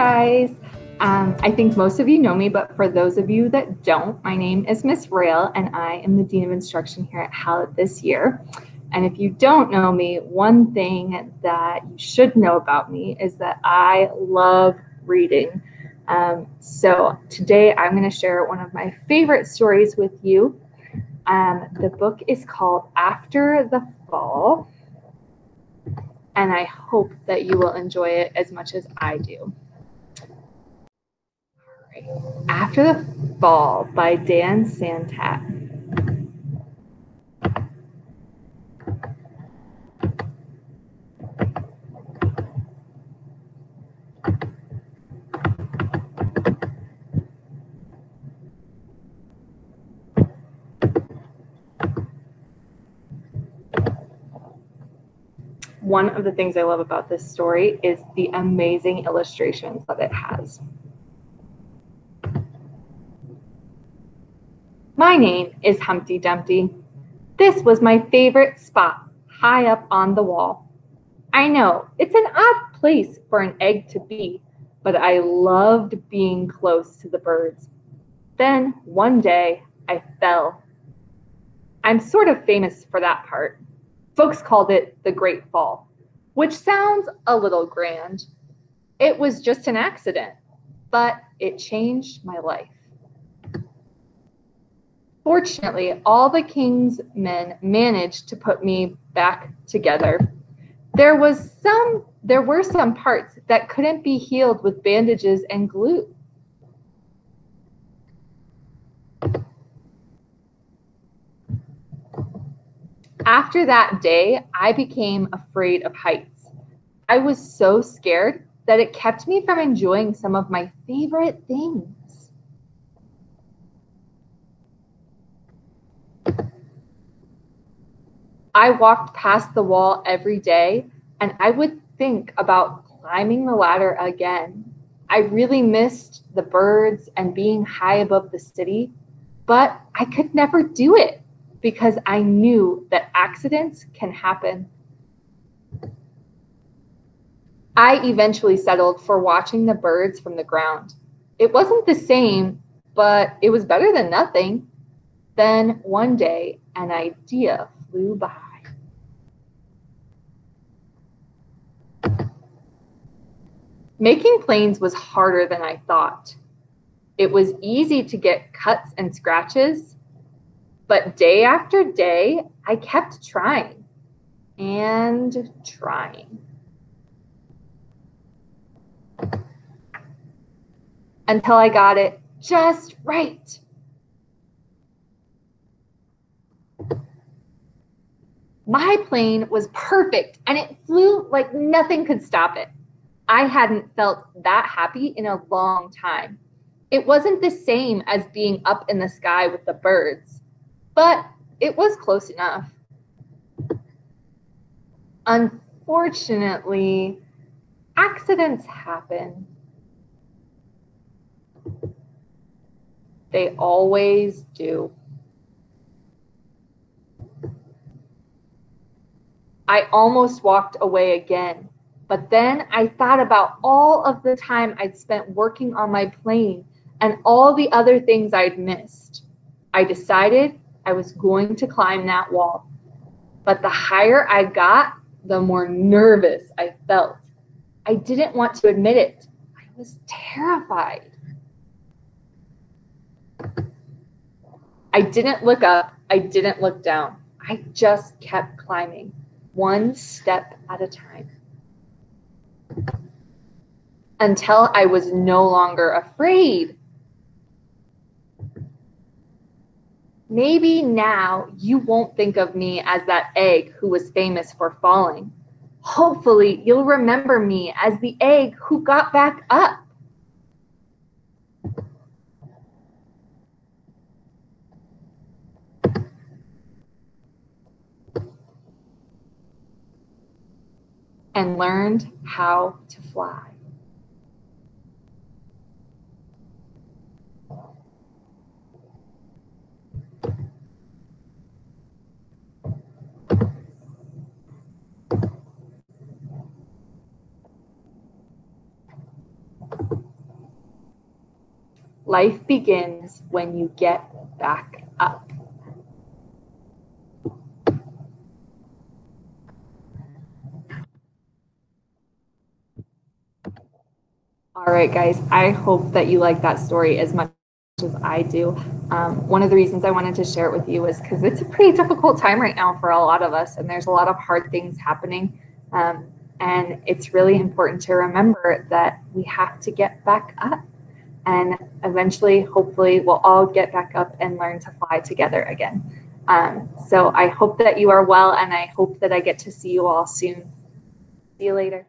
guys. I think most of you know me, but for those of you that don't, my name is Miss Rail, and I am the Dean of Instruction here at Hallett this year. And if you don't know me, one thing that you should know about me is that I love reading. So today I'm going to share one of my favorite stories with you. The book is called After the Fall, and I hope that you will enjoy it as much as I do. After the Fall by Dan Santat. One of the things I love about this story is the amazing illustrations that it has. My name is Humpty Dumpty. This was my favorite spot, high up on the wall. I know, it's an odd place for an egg to be, but I loved being close to the birds. Then, one day, I fell. I'm sort of famous for that part. Folks called it the Great Fall, which sounds a little grand. It was just an accident, but it changed my life. Fortunately, all the king's men managed to put me back together. There were some parts that couldn't be healed with bandages and glue. After that day, I became afraid of heights. I was so scared that it kept me from enjoying some of my favorite things. I walked past the wall every day, and I would think about climbing the ladder again. I really missed the birds and being high above the city, but I could never do it because I knew that accidents can happen. I eventually settled for watching the birds from the ground. It wasn't the same, but it was better than nothing. Then one day, an idea flew by. Making planes was harder than I thought. It was easy to get cuts and scratches, but day after day, I kept trying and trying. Until I got it just right. My plane was perfect and it flew like nothing could stop it. I hadn't felt that happy in a long time. It wasn't the same as being up in the sky with the birds, but it was close enough. Unfortunately, accidents happen. They always do. I almost walked away again, but then I thought about all of the time I'd spent working on my plane and all the other things I'd missed. I decided I was going to climb that wall, but the higher I got, the more nervous I felt. I didn't want to admit it. I was terrified. I didn't look up. I didn't look down. I just kept climbing, one step at a time, until I was no longer afraid. Maybe now you won't think of me as that egg who was famous for falling. Hopefully you'll remember me as the egg who got back up. And learned how to fly. Life begins when you get back up. All right, guys, I hope that you like that story as much as I do. One of the reasons I wanted to share it with you was because it's a pretty difficult time right now for a lot of us, and there's a lot of hard things happening. And it's really important to remember that we have to get back up. And eventually, hopefully, we'll all get back up and learn to fly together again. So I hope that you are well, and I hope that I get to see you all soon. See you later.